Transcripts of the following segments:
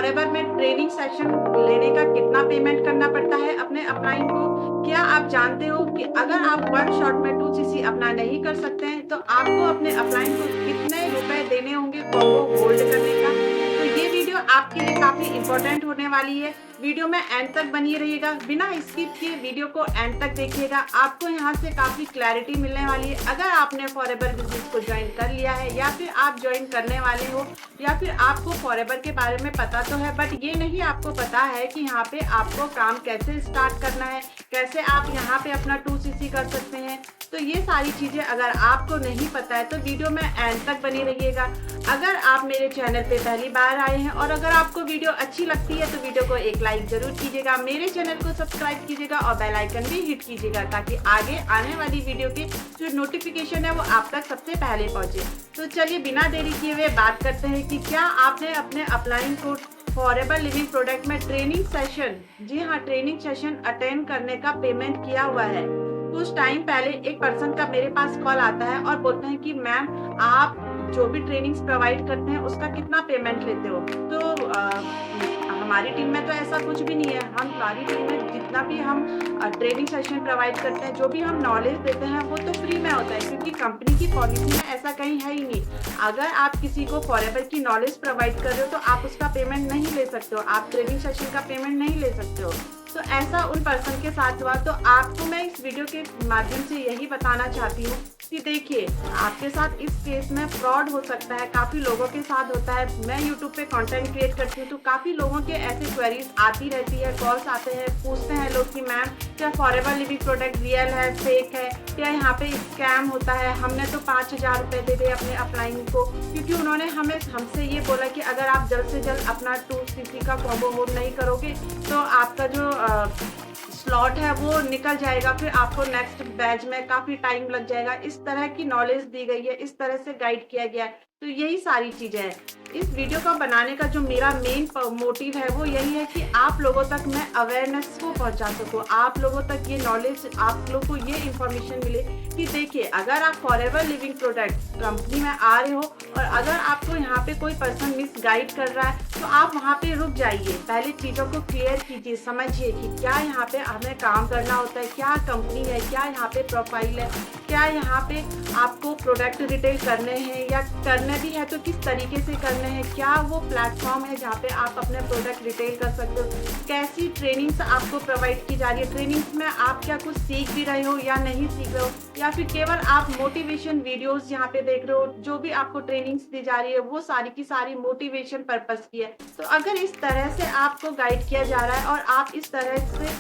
Forever में training session लेने का कितना पेमेंट करना पड़ता है अपने अपलाइन को? क्या आप जानते हो कि अगर आप वन शॉट में 2cc अपना नहीं कर सकते हैं तो आपको अपने अपलाइन को कितने रुपए देने होंगे कॉम्बो होल्ड करने का? तो ये वीडियो आपके लिए काफी इंपॉर्टेंट होने वाली है। वीडियो में एंड तक बनी रहिएगा, बिना स्किप किए वीडियो को एंड तक देखिएगा। आपको यहाँ से काफी क्लैरिटी मिलने वाली है। अगर आपने फॉरएवर बिजनेस को ज्वाइन कर लिया है या फिर आप ज्वाइन करने वाले हो या फिर आपको फॉरएवर के बारे में पता तो है बट ये नहीं आपको पता है कि यहाँ पे आपको काम कैसे स्टार्ट करना है, कैसे आप यहाँ पे अपना 2cc कर सकते हैं। तो ये सारी चीजें अगर आपको नहीं पता है तो वीडियो में एंड तक बनी रहिएगा। अगर आप मेरे चैनल पे पहली बार आए हैं और अगर आपको वीडियो अच्छी लगती है तो वीडियो को एक लाइक जरूर कीजिएगा, मेरे चैनल को सब्सक्राइब कीजिएगा और बेल आइकन भी हिट कीजिएगा ताकि आगे आने वाली वीडियो की जो नोटिफिकेशन है वो आप तक सबसे पहले पहुंचे। तो चलिए बिना देरी किए हुए बात करते हैं कि क्या आपने अपने अपलाइन को फॉरएवर लिविंग प्रोडक्ट में ट्रेनिंग सेशन, जी हाँ, ट्रेनिंग सेशन अटेंड करने का पेमेंट किया हुआ है। कुछ टाइम पहले एक पर्सन का मेरे पास कॉल आता है और बोलते हैं कि मैम आप जो भी ट्रेनिंग्स प्रोवाइड करते हैं उसका कितना पेमेंट लेते हो? तो हमारी टीम में तो ऐसा कुछ भी नहीं है। हमारी टीम में जितना भी हम ट्रेनिंग सेशन प्रोवाइड करते हैं, जो भी हम नॉलेज देते हैं वो तो फ्री में होता है क्योंकि कंपनी की पॉलिसी में ऐसा कहीं है ही नहीं। अगर आप किसी को फॉरएवर की नॉलेज प्रोवाइड कर रहे हो तो आप उसका पेमेंट नहीं ले सकते हो, आप ट्रेनिंग सेशन का पेमेंट नहीं ले सकते हो। तो ऐसा उन पर्सन के साथ हुआ। तो आपको मैं इस वीडियो के माध्यम से यही बताना चाहती हूँ कि देखिए आपके साथ इस केस में फ्रॉड हो सकता है, काफी लोगों के साथ होता है। मैं यूट्यूब पे कंटेंट क्रिएट करती हूँ तो काफी लोगों के ऐसे क्वेरीज आती रहती है, कॉल्स आते हैं, पूछते हैं लोग कि मैम क्या फॉरएवर लिविंग प्रोडक्ट रियल है, फेक है, क्या यहाँ पे स्कैम होता है? हमने तो 5,000 रुपए दे दिए अपने अपलाइन को क्योंकि उन्होंने हमसे ये बोला कि अगर आप जल्द से जल्द अपना 2cc का कॉम्बो होल्ड नहीं करोगे तो आपका जो स्लॉट है वो निकल जाएगा, फिर आपको नेक्स्ट बैच में काफी टाइम लग जाएगा। इस तरह की नॉलेज दी गई है, इस तरह से गाइड किया गया है। तो यही सारी चीजें हैं। इस वीडियो का बनाने का जो मेरा मेन मोटिव है वो यही है कि आप लोगों तक मैं अवेयरनेस को पहुंचा सकूं, आप लोगों तक ये नॉलेज, आप लोगों को ये इंफॉर्मेशन मिले कि देखिए अगर आप फॉरएवर लिविंग प्रोडक्ट कंपनी में आ रहे हो और अगर आपको यहाँ पे कोई पर्सन मिस गाइड कर रहा है तो आप वहाँ पे रुक जाइए, पहले चीज़ों को क्लियर कीजिए, समझिए कि क्या यहाँ पे हमें काम करना होता है, क्या कंपनी है, क्या यहाँ पे प्रोफाइल है, क्या यहाँ पे आपको प्रोडक्ट रिटेल करने हैं या करने भी है तो किस तरीके से करने हैं, क्या वो प्लेटफॉर्म है जहाँ पे आप अपने प्रोडक्ट रिटेल कर सकते हो, कैसी ट्रेनिंग्स आपको प्रोवाइड की जा रही है, ट्रेनिंग्स में आप क्या कुछ सीख भी रहे हो या नहीं सीख रहे हो, या फिर केवल आप मोटिवेशन वीडियोस यहाँ पे देख रहे हो। जो भी आपको ट्रेनिंग्स दी जा रही है वो सारी की सारी मोटिवेशन पर्पस की है। तो अगर इस तरह से आपको गाइड किया जा रहा है और आप इस तरह से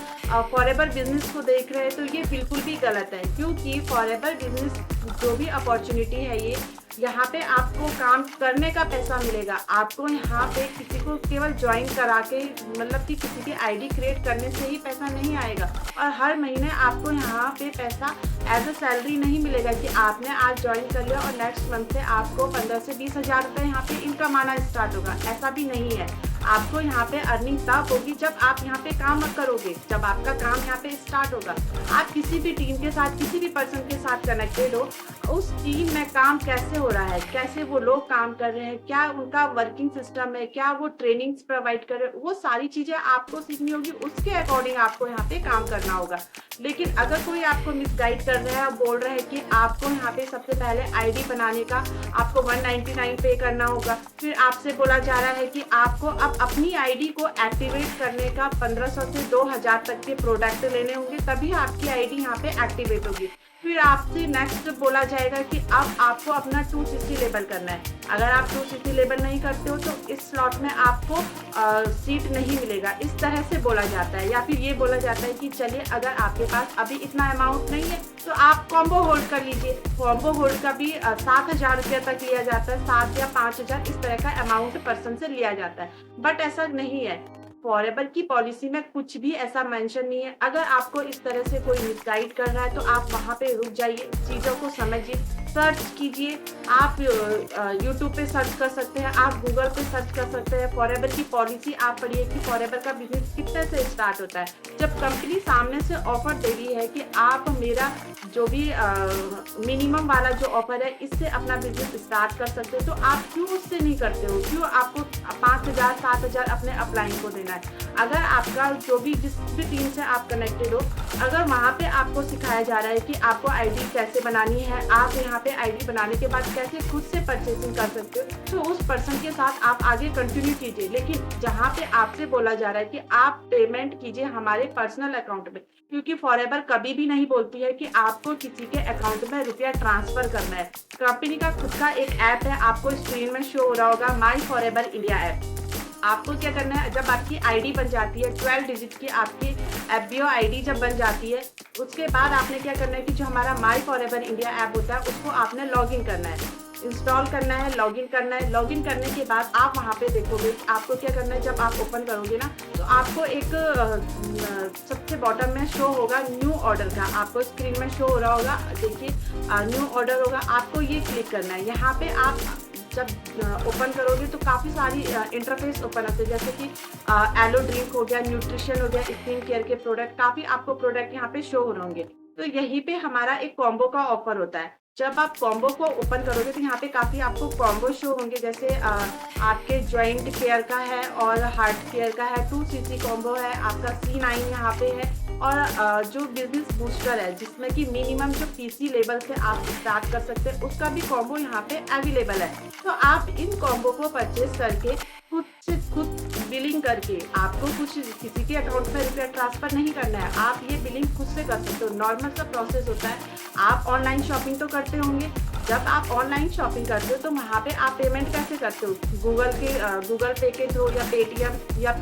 फॉरएवर बिजनेस को देख रहे हैं तो ये बिल्कुल भी गलत है क्योंकि फॉरएवर बिजनेस जो भी अपॉर्चुनिटी है ये यहाँ पे आपको काम करने का पैसा मिलेगा। आपको यहाँ पे किसी को केवल ज्वाइन करा के, मतलब कि किसी की आईडी क्रिएट करने से ही पैसा नहीं आएगा और हर महीने आपको यहाँ पे पैसा एज अ सैलरी नहीं मिलेगा कि आपने आज ज्वाइन कर लिया और नेक्स्ट मंथ से आपको 15 से 20,000 रुपये यहाँ पे इनकम आना स्टार्ट होगा। ऐसा भी नहीं है। आपको यहाँ पे अर्निंग तब होगी जब आप यहाँ पे काम करोगे, जब आपका काम यहाँ पे स्टार्ट होगा। आप किसी भी टीम के साथ, किसी भी पर्सन के साथ कनेक्टेड हो, उस टीम में काम कैसे हो रहा है, कैसे वो लोग काम कर रहे हैं, क्या उनका वर्किंग सिस्टम है, क्या वो ट्रेनिंग्स प्रोवाइड कर रहे हैं, वो सारी चीजें आपको सीखनी होगी। उसके अकॉर्डिंग आपको यहाँ पे काम करना होगा। लेकिन अगर कोई आपको मिसगाइड कर रहा है, बोल रहा है कि आपको यहाँ पे सबसे पहले आईडी बनाने का आपको 199 पे करना होगा, फिर आपसे बोला जा रहा है कि आपको अब अपनी आईडी को एक्टिवेट करने का 1500 से 2000 तक के प्रोडक्ट लेने होंगे तभी आपकी आईडी यहाँ पे एक्टिवेट होगी। फिर आपसे नेक्स्ट बोला जाएगा कि अब आपको अपना 2cc लेबल करना है। अगर आप 2cc लेबल नहीं करते हो तो इस स्लॉट में आपको सीट नहीं मिलेगा, इस तरह से बोला जाता है। या फिर ये बोला जाता है कि चलिए अगर आपके पास अभी इतना अमाउंट नहीं है तो आप कॉम्बो होल्ड कर लीजिए। कॉम्बो होल्ड का भी 7,000 रुपये तक लिया जाता है, 7 या 5,000 इस तरह का अमाउंट पर्सन से लिया जाता है। बट ऐसा नहीं है, फॉरएवर की पॉलिसी में कुछ भी ऐसा मेंशन नहीं है। अगर आपको इस तरह से कोई मिसगाइड कर रहा है तो आप वहाँ पे रुक जाइए, चीज़ों को समझिए, सर्च कीजिए। आप यूट्यूब पे सर्च कर सकते हैं, आप गूगल पे सर्च कर सकते हैं। फॉरएवर की पॉलिसी आप पढ़िए कि फॉरएवर का बिजनेस कितने से स्टार्ट होता है। जब कंपनी सामने से ऑफर दे रही है कि आप मेरा जो भी मिनिमम वाला जो ऑफर है इससे अपना बिजनेस स्टार्ट कर सकते हो तो आप क्यों उससे नहीं करते हो? क्यों आपको 5 6,000 7,000 अपने अपलाइन को देना है। अगर आपका जो भी जिस भी टीम से आप कनेक्टेड हो, अगर वहाँ पे आपको सिखाया जा रहा है कि आपको आईडी कैसे बनानी है, आप यहाँ पे आईडी बनाने के बाद कैसे खुद से परचेसिंग कर सकते हो, तो उस पर्सन के साथ आप आगे कंटिन्यू कीजिए। लेकिन जहाँ पे आपसे बोला जा रहा है कि आप पेमेंट कीजिए हमारे पर्सनल अकाउंट में, क्योंकि फॉरएवर कभी भी नहीं बोलती है कि आपको किसी के अकाउंट में रुपया ट्रांसफर करना है। कंपनी का खुद का एक ऐप है, आपको स्क्रीन में शो हो रहा होगा, माई फॉरएवर इंडिया ऐप। आपको क्या करना है, जब आपकी आईडी बन जाती है 12 डिजिट की आपकी एफबीओ आईडी जब बन जाती है, उसके बाद आपने क्या करना है कि जो हमारा माई फॉरएवर इंडिया ऐप होता है उसको आपने लॉगिन करना है, इंस्टॉल करना है, लॉगिन करना है। लॉगिन करने के बाद आप वहाँ पे देखोगे आपको क्या करना है, जब आप ओपन करोगे ना तो आपको एक सबसे बॉटम में शो होगा न्यू ऑर्डर का, आपको स्क्रीन में शो हो रहा होगा, देखिए न्यू ऑर्डर होगा, आपको ये क्लिक करना है। यहाँ पे आप जब ओपन करोगे तो काफ़ी सारी इंटरफेस ओपन होते हैं, जैसे कि एलो ड्रिंक हो गया, न्यूट्रिशन हो गया, स्किन केयर के प्रोडक्ट, काफ़ी आपको प्रोडक्ट यहाँ पे शो हो रहे होंगे। तो यहीं पे हमारा एक कॉम्बो का ऑफर होता है। जब आप कॉम्बो को ओपन करोगे तो यहाँ पे काफ़ी आपको कॉम्बो शो होंगे, जैसे आपके जॉइंट केयर का है और हार्ट केयर का है, 2cc कॉम्बो है, आपका C9 यहाँ पे है, और जो बिजनेस बूस्टर है जिसमें कि मिनिमम जो PC लेवल से आप स्टार्ट कर सकते हैं उसका भी कॉम्बो यहाँ पे अवेलेबल है। तो आप इन कॉम्बो को परचेज करके खुद से खुद बिलिंग करके, आपको कुछ किसी के अकाउंट में रुपया ट्रांसफर नहीं करना है, आप ये बिलिंग खुद से कर सकते हो। नॉर्मल सा प्रोसेस होता है। आप ऑनलाइन शॉपिंग तो करते होंगे, जब आप ऑनलाइन शॉपिंग करते हो तो वहाँ पे आप पेमेंट कैसे करते हो, गूगल पे के थ्रू या पेटीएम या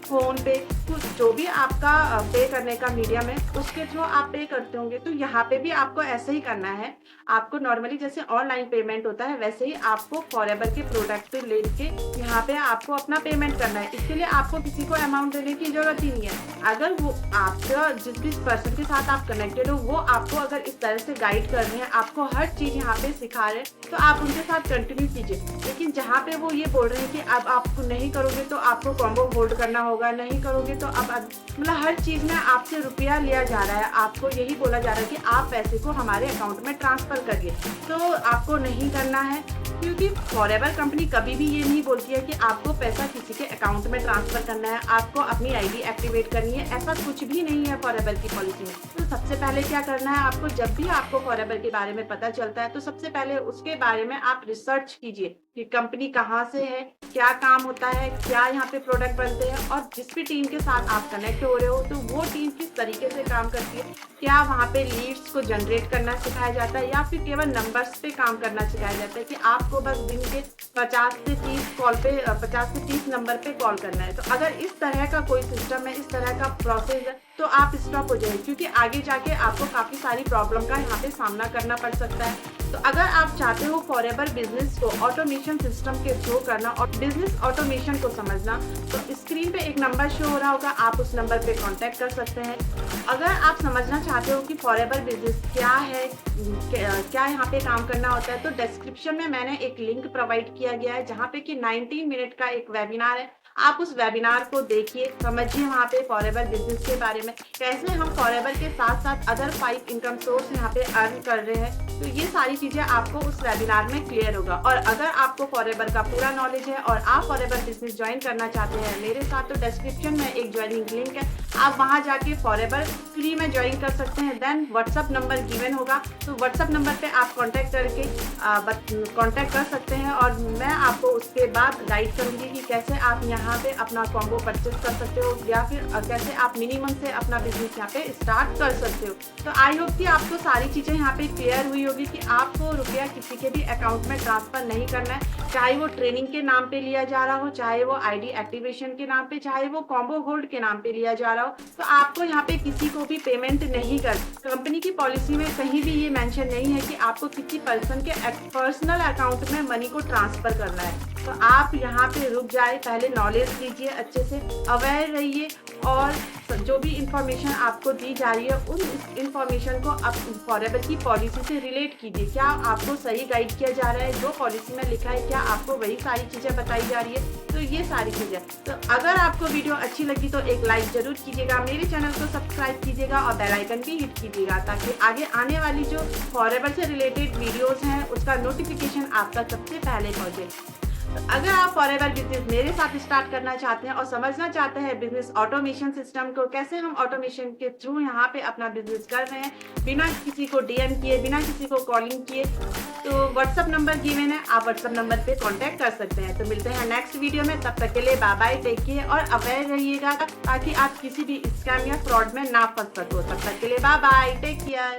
फ़ोन पे, कुछ जो भी आपका पे करने का मीडियम है उसके थ्रू आप पे करते होंगे। तो यहाँ पे भी आपको ऐसे ही करना है। आपको नॉर्मली जैसे ऑनलाइन पेमेंट होता है वैसे ही आपको फॉरएवर के प्रोडक्ट पे लेके यहाँ पे आपको अपना पेमेंट करना है। इसके लिए आपको किसी को अमाउंट देने की जरूरत ही नहीं है। अगर वो आपका जिस भी पर्सन के साथ आप कनेक्टेड हो वो आपको अगर इस तरह से गाइड कर रहे हैं, आपको हर चीज़ यहाँ पे सिखा रहे हैं, तो आप उनके साथ कंटिन्यू कीजिए। लेकिन जहाँ पे वो ये बोल रहे हैं कि अब आपको नहीं करोगे तो आपको कॉम्बो होल्ड करना होगा, नहीं करोगे तो अब मतलब हर चीज़ में आपसे रुपया लिया जा रहा है, आपको यही बोला जा रहा है कि आप पैसे को हमारे अकाउंट में ट्रांसफ़र करिए, तो आपको नहीं करना है। क्योंकि फॉरएवर कंपनी कभी भी ये नहीं बोलती है कि आपको पैसा किसी के अकाउंट में ट्रांसफ़र करना है, आपको अपनी आईडी एक्टिवेट करनी है, ऐसा कुछ भी नहीं है फॉरएवर की पॉलिसी में। तो सबसे पहले क्या करना है आपको, जब भी आपको फॉरएवर के बारे में पता चलता है तो सबसे पहले उसके बारे में आप रिसर्च कीजिए कि कंपनी कहाँ से है, क्या काम होता है, क्या यहाँ पे प्रोडक्ट बनते हैं, और जिस भी टीम के साथ आप कनेक्ट हो रहे हो तो वो टीम किस तरीके से काम करती है, क्या वहाँ पे लीड्स को जनरेट करना सिखाया जाता है या फिर केवल नंबर्स पे काम करना सिखाया जाता है कि आपको बस दिन के 50 से 30 नंबर पे कॉल करना है। तो अगर इस तरह का कोई सिस्टम है, इस तरह का प्रोसेस है, तो आप स्टॉप हो जाइए, क्योंकि आगे जाके आपको काफ़ी सारी प्रॉब्लम का यहाँ पे सामना करना पड़ सकता है। तो अगर आप चाहते हो फॉरएवर बिजनेस को ऑटोमेशन सिस्टम के थ्रू करना और बिजनेस ऑटोमेशन को समझना, तो स्क्रीन पे एक नंबर शो हो रहा होगा, आप उस नंबर पे कांटेक्ट कर सकते हैं। अगर आप समझना चाहते हो कि फॉरएवर बिजनेस क्या है, क्या यहाँ पे काम करना होता है, तो डिस्क्रिप्शन में मैंने एक लिंक प्रोवाइड किया गया है जहाँ पे कि 19 मिनट का एक वेबिनार है। आप उस वेबिनार को देखिए, समझिए वहाँ पे फॉरएवर बिजनेस के बारे में, कैसे हम फॉरएवर के साथ साथ अदर 5 इनकम सोर्स यहाँ पे अर्न कर रहे हैं। तो ये सारी चीज़ें आपको उस वेबिनार में क्लियर होगा। और अगर आपको फॉरएवर का पूरा नॉलेज है और आप फॉरएवर बिजनेस ज्वाइन करना चाहते हैं मेरे साथ, तो डिस्क्रिप्शन में एक ज्वाइनिंग लिंक है, आप वहाँ जाके फॉरएवर फ्री में ज्वाइन कर सकते हैं। देन व्हाट्सअप नंबर गिवन होगा, तो व्हाट्सअप नंबर पे आप कांटेक्ट करके कांटेक्ट कर सकते हैं और मैं आपको उसके बाद गाइड करूँगी कि कैसे आप यहाँ पे अपना कॉम्बो परचेज कर सकते हो या फिर कैसे आप मिनिमम से अपना बिजनेस यहाँ पे स्टार्ट कर सकते हो। तो आई होप कि आपको सारी चीज़ें यहाँ पे क्लियर हुई होगी कि आपको रुपया किसी के भी अकाउंट में ट्रांसफ़र नहीं करना है, चाहे वो ट्रेनिंग के नाम पे लिया जा रहा हो, चाहे वो आईडी एक्टिवेशन के नाम पे, चाहे वो कॉम्बो होल्ड के नाम पे लिया जा रहा हो। तो आपको यहाँ पे किसी को भी पेमेंट नहीं कर, कंपनी की पॉलिसी में कहीं भी ये मेंशन नहीं है कि आपको किसी पर्सन के पर्सनल अकाउंट में मनी को ट्रांसफ़र करना है। तो आप यहाँ पे रुक जाए, पहले नॉलेज लीजिए, अच्छे से अवेयर रहिए और जो भी इंफॉर्मेशन आपको दी जा रही है उन इंफॉर्मेशन को आप फॉरएवर की पॉलिसी से रिलेट कीजिए। क्या आपको सही गाइड किया जा रहा है, जो पॉलिसी में लिखा है क्या आपको वही सारी चीज़ें बताई जा रही है। तो ये सारी चीज़ें, तो अगर आपको वीडियो अच्छी लगी तो एक लाइक ज़रूर कीजिएगा, मेरे चैनल को सब्सक्राइब कीजिएगा और बेल आइकन भी हिट कीजिएगा ताकि आगे आने वाली जो फॉरएवर से रिलेटेड वीडियोज़ हैं उसका नोटिफिकेशन आप तक सबसे पहले पहुँचे। अगर आप फॉरएवर बिजनेस मेरे साथ स्टार्ट करना चाहते हैं और समझना चाहते हैं बिजनेस ऑटोमेशन सिस्टम को, कैसे हम ऑटोमेशन के थ्रू यहाँ पे अपना बिजनेस कर रहे हैं बिना किसी को डीएम किए, बिना किसी को कॉलिंग किए, तो व्हाट्सअप नंबर गिवन है, आप व्हाट्सअप नंबर पे कांटेक्ट कर सकते हैं। तो मिलते हैं नेक्स्ट वीडियो में, तब तक के लिए बाय बाय, टेक केयर और अवेयर रहिएगा ताकि आप किसी भी स्कैम या फ्रॉड में ना फंस सको। तब तक के लिए बाय बाय, टेक केयर।